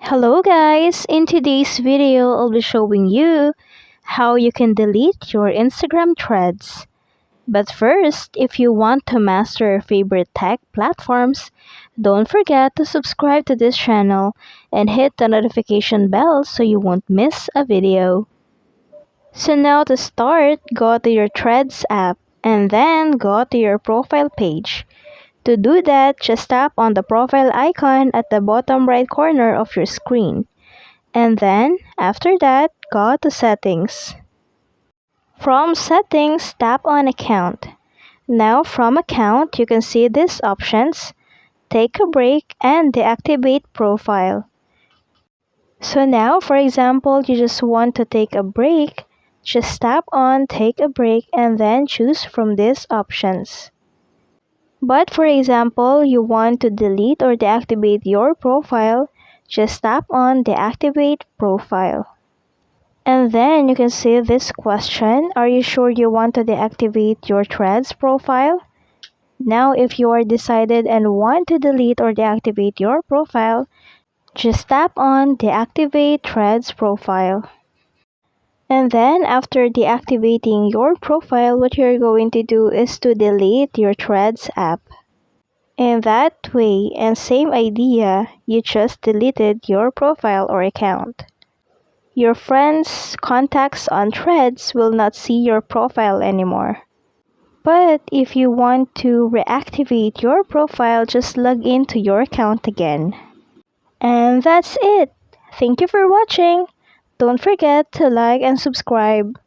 Hello guys! In today's video, I'll be showing you how you can delete your Instagram threads. But first, if you want to master your favorite tech platforms, don't forget to subscribe to this channel and hit the notification bell so you won't miss a video. So now to start, go to your Threads app and then go to your profile page. To do that, just tap on the profile icon at the bottom right corner of your screen. And then, after that, go to Settings. From Settings, tap on Account. Now from Account, you can see these options: Take a break and Deactivate Profile. So now, for example, you just want to take a break, just tap on Take a Break and then choose from these options. But for example, you want to delete or deactivate your profile, just tap on Deactivate Profile. And then you can see this question: are you sure you want to deactivate your Threads profile? Now if you are decided and want to delete or deactivate your profile, just tap on Deactivate Threads Profile. And then after deactivating your profile, what you're going to do is to delete your Threads app. In that way, and same idea, you just deleted your profile or account. Your friends' contacts on Threads will not see your profile anymore. But if you want to reactivate your profile, just log into your account again. And that's it. Thank you for watching. Don't forget to like and subscribe.